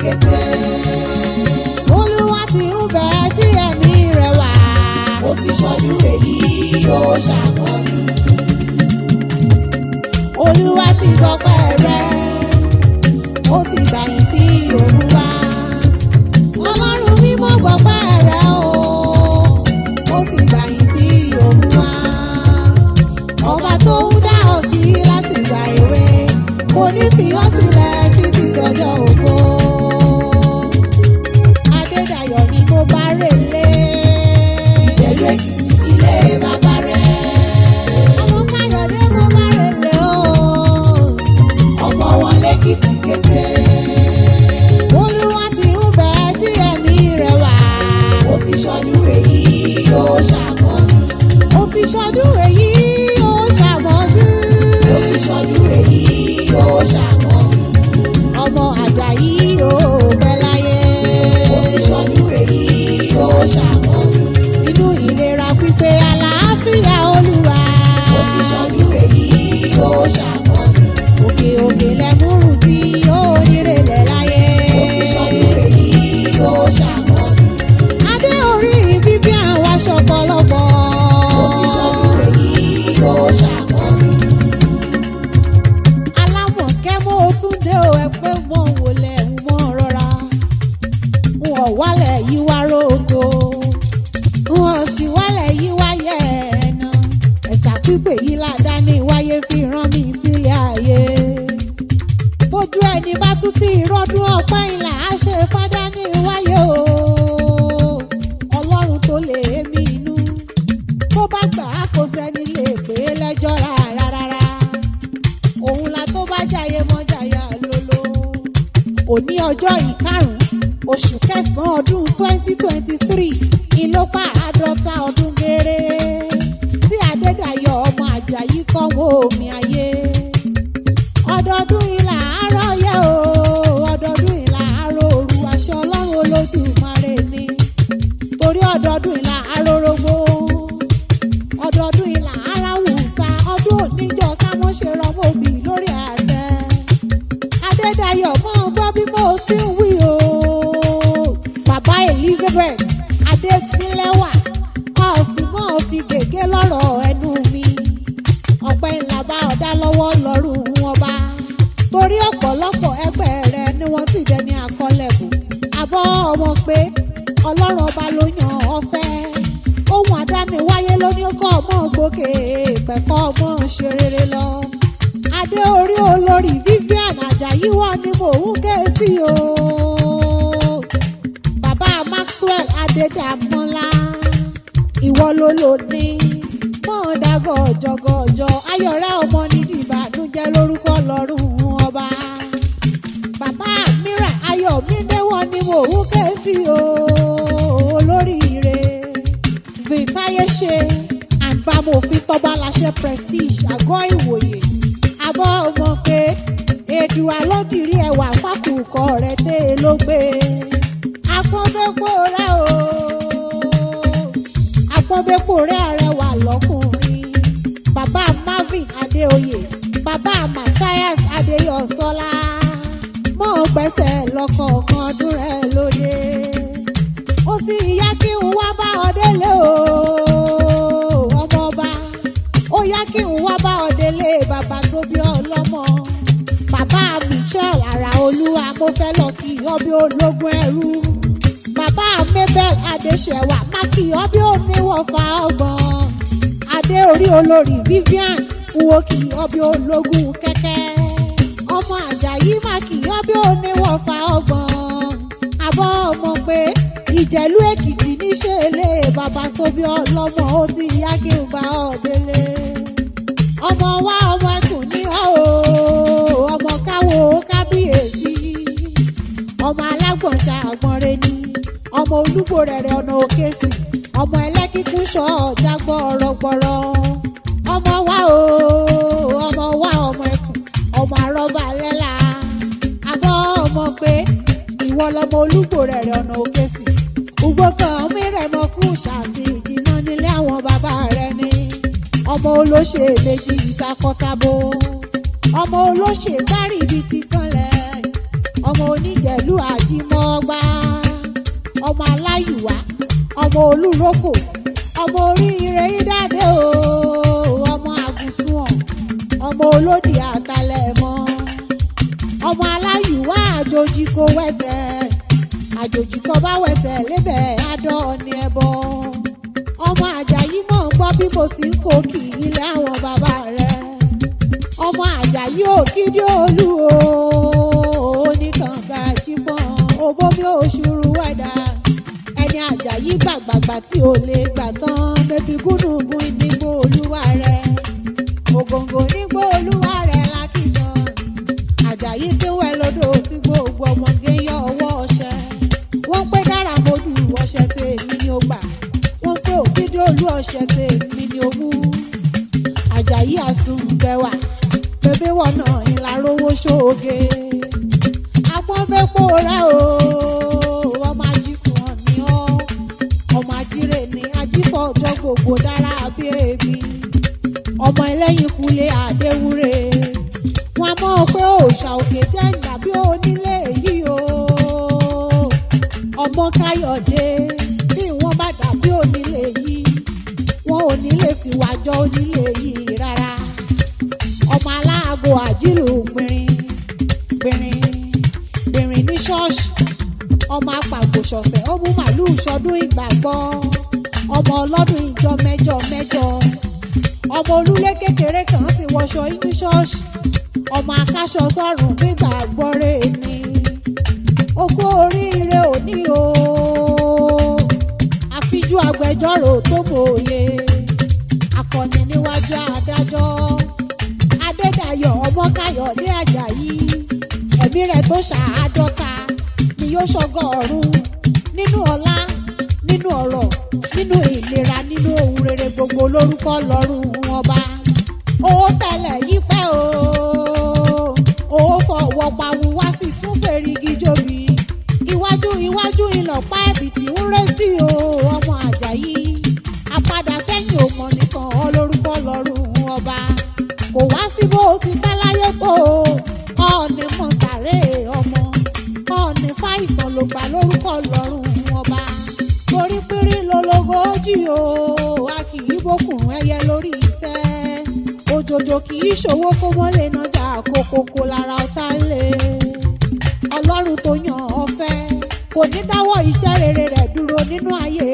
kété. Olúwa ti ń bẹ tí ẹ̀mí rẹ̀ wá. Ó ti ṣọdún èyí yóò ṣàmọ́dún. Olúwa ti gbọ́pẹ́ rẹ̀, ó ti gbàyìn tí òun wá. Ọlọ́run mímọ́ gbọ́pẹ́ rẹ̀ o, ó ti gbàyìn tí òun wá. Ọba tó ń dá ọ sí láti gbà èwe, kò ní fi ọ́ sílẹ̀ títí dọjọ́ ògo. Adédayọ̀ ni mo bá relé. Ìjẹ̀lú Èkìtì ilé bàbá rẹ̀. Ọmọ Káyọ̀dé mo bá relé o. Ọmọ wọn lẹ́kìtì kété. Olúwa ti ń bẹ tí ẹ̀mí rẹ̀ wá. Ó ti ṣọdún èyí yóò ṣàmọ́dún. Ó ti ṣọdún èyí ó ṣàmọ́dún. Ó ti ṣọdún èyí yóò ṣàmọ́dún. Ọmọ Àjàyí ó pẹ́ láyé. Ó ti ṣọdún èyí yóò ṣàmọ́dún. Inú ìlera pípé àlàáfíà Olúwa. Ó ti ṣọdún èyí yóò ṣàmọ́dún. Òkè òkè lẹ́múrù sí onírèlẹ̀ láyé. Ó ti ṣọdún èyí yóò ṣàmọ́dún. Adé orí bíbí àwọn aṣọ pọ̀lọpọ̀. Ó ti ṣọdún èyí yóò ṣàmọ́dún. Alámọ̀kẹ́ mo tún dé o ẹ pé mo wọlé mo rọra. Wọ́n wálẹ̀ yí wá rógo. Wọ́n sì wálẹ̀ yí wáyé ẹ̀nà. Ẹ̀sà pípé yìí ládá ní wáyé fi rán mi sílé ayé. Bójú ẹni bá tún sí ìrọ́dún ọpẹ́ ìlà á ṣe fádá ní wáyé o. Ọlọ́run tó lè mí inú. Bó bá gbà á kò sẹ́ni lè pè é lẹ́jọ́ rárá. Òun la tó bá jayé mọ́ jayá lolo. Òní ọjọ́ ìkarùn-ún oṣù kẹsàn-án ọdún 2023 ìlópa àádọ́ta ọdún géré tí Adédayọ̀ ọmọ Àjàyí kọ́ wọ omi ayé. Ọdọọdún ìlà àárọ̀ yẹ o, ọdọọdún ìlà àárọ̀ òru àṣẹ Ọlọ́run Olódùmarè ni. Torí ọdọọdún ìlà àárọ̀ rogbo, ọdọọdún ìlà aráwùsá, ọdún oníjọ ká mọ́ ṣe rọmọbì lórí àtẹ. Adédayọ̀ mọ́ gbọ́ bí mo ti ń wí o. Bàbá Elizabeth Adégbìlẹ́wà ọ̀sìn mọ́ fi gègé lọ́rọ̀ ẹnu mi. Ọpẹ́ ńlá bá ọ̀dá lọ́wọ́ lọ́rùn ọba. Torí ọ̀pọ̀lọpọ̀ ẹgbẹ́ rẹ̀ ni wọ́n sì dẹni àkọlẹ̀bù. Àbọ̀ ọmọ pé Ọlọ́run ọba ló yàn ọ́ fẹ́. Ohun àdániwáyé ló ní kọ́ ọmọ gbòkè pẹ̀kọ́ ọmọ ṣe rere lọ. Adé orí olórí Vivian Àjàyí wà ní mò ń ké sí o. Bàbá Maxwell Adédàmọ́lá ìwọ ló lò ní. Mọ̀ dá gọ̀jọ̀gọ̀jọ̀ ayọ̀rẹ́ ọmọ nídìí ìbànújẹ́ lórúkọ lọ́rùn ọba. Bàbá Mìíràn Ayọ̀mídé wọ́n ní mò ń ké sí o. Olóríire Fìtáyé ṣe àgbàmọ̀fin tọ́ba láṣẹ Prestige àgọ́ ìwòye. Àbọ̀ ọmọ pé èdùà ló dìrí ẹwà fákùkọ rẹ̀ tẹ́ ló gbé. Àpọ́nbẹ́pọ̀ rẹ̀ o, àpọ́nbẹ́pọ̀ rẹ̀ arẹwà lọ́kùnrin. Bàbá Marvin Adéoyè, bàbá Matthias Adéyọ̀sọ́lá. Mọ̀ gbẹ́sẹ̀ lọ́kọ̀ọ̀kan ọdún rẹ̀ lóde. Ó sì yá kí n wá bá ọ délé o, ọmọ ọba. Ó yá kí n wá bá ọ délé bàbá tó bí ọlọ́mọ. Bàbá Michelle Àràolúwa mo fẹ́ lọ kí ọbí ológun ẹrú. Bàbá Mabel Adéṣẹ̀wà má kí ọbí oníwọ̀fà ọgbọ̀n. Adé orí olórí Vivian wo kí ọbí ológun kẹ́kẹ́. Ọmọ Àjàyí má kí ọbí oníwọ̀fà ọgbọ̀n. Àbọ̀ ọmọ pé Ìjẹ̀lú Èkìtì níṣẹ́ ilé bàbá tó bí ọlọ́mọ ó ti yá kí n bá ọ délé. Ọmọ wa ọmọ ẹkùn ní ọ́ o, ọmọ káwo kábíyèsí. Ọmọ alágbọ̀nsá àgbọ̀nrẹ́ ni, ọmọ olúgbò rẹ̀rẹ̀ ọ̀nà òkè sí. Ọmọ ẹlẹ́kíkún ṣọ́ ọ̀já gbọ̀rọ̀gbọ̀rọ̀. Ọmọ wa o, ọmọ wa ọmọ ẹkùn, ọmọ àrọ́bà lẹ́la. Àbọ̀ ọmọ pé ìwọ lọmọ olúgbò rẹ̀rẹ̀ ọ̀nà òkè sí. Ugbó kan mi rẹ̀ mọ́ kú ṣàtì ìjìnà nílé àwọn bàbá rẹ̀ ni. Ọmọ olóṣè méjì ìtakọ́tabo. Ọmọ olóṣè bárì ibi ti kanlẹ̀. Ọmọ oníjẹ̀lú àjí ọmọ olúrókò ọmọ oríire ìdádé o ọmọ àgùnsùn ọmọ olódì àtàlẹ̀mọ́ ọmọ aláyùwá àjòjì kò wẹsẹ̀ àjòjì kan bá wẹsẹ̀ lébẹ̀ adọ́ ni ẹbọ ọmọ àjàyí mọ̀ ń gbọ́ bí mo ti ń kó kì í ilé àwọn bàbá rẹ̀ ọmọ àjàyí òkìdí olú o oníkànga jípọ̀n òbómi òṣùrù wẹ̀dà ẹni àjàyí gbàgbàgbà tí ò lè gbà tán bébí gúnùgún nígbó olúwa rẹ̀ ògòǹgò nígbó olúwa rẹ̀ lákìtàn àjàyí tí ń wẹ̀ lódò tí gbogbo ọmọge yọ ọwọ́ ọṣẹ wọ́n pé dára mojú ọṣẹ tèmi ni ó gbà wọ́n pé òkìdí olú ọṣẹ tèmi ni ó mú àjàyí àsùnbẹ̀wà bébí wọ̀n náà ìlàrówó ṣóoge agbọ́nbẹ́pọ̀ rẹ̀ o ọmọ ajísùn ọ̀nì ọ́ ọmọ ajíre ní ajífọ̀ ọjọ́ gbogbo dára bí èmi ọmọ ẹlẹ́yin kulé àdéwúre wọn mọ̀ pé òòṣà òkè jẹ́ ìdàbí onílé yìí o ọmọ káyọ̀dé bí wọ́n bá dàbí onílé yìí wọn ò ní lè fi wájọ onílé yìí rárá ọmọ aláàgọ àjílù gbìnrín ní ṣọ́ọ̀ṣì ọmọ apàgbòṣọ̀fẹ̀ ó mú màlúù ṣọdún ìgbàgbọ́ ọmọ ọlọ́dún ìjọ mẹ́jọ ọmọ olúlé kékeré kan ti wọṣọ inú ṣọ́ọ̀ṣì ọmọ akáṣọ sọ́run gbígbàgbọ́ rẹ̀ ni okú oríire òní o àfijú agbẹjọ́rò tó mòye akọni níwájú adájọ́ adédayọ̀ ọmọ káyọ̀dé àjàyí ẹ̀mí rẹ̀ tó ṣàádọ́ta ni yóò ṣọgọ́rùn nínú ọlá nínú ọ̀rọ̀ nínú ìlera nínú ohun rere gbogbo lórúkọ lọ́rùn ọba ó tẹ̀lẹ̀ yípẹ́ ó fọwọ́ pawú wá sí tún fèrègì jòbí iwájú ìlọ̀pá ẹ̀bì tí ń rẹ́ sí o ọmọ àjàyí apádà sẹ́yìn òmò nìkan lórúkọ lọ́rùn ọba kò wá sí bó ti pẹ́ láyé tó ọ̀ọ́nì mọ̀sàré ọmọ ọ̀ọ́nì fàìsàn ló gbà lórúkọ lọ́rùn ọba torí pírí lológójì o a kì í bókùn ẹyẹ lórí ìtẹ́ òjòjò kì í ṣòwò kó mọ́lẹ̀ nájà kókókó lára ọ̀tá lé ọlọ́run tó yàn ọ́ fẹ́ kò ní dáwọ́ iṣẹ́ rere rẹ̀ dúró nínú ayé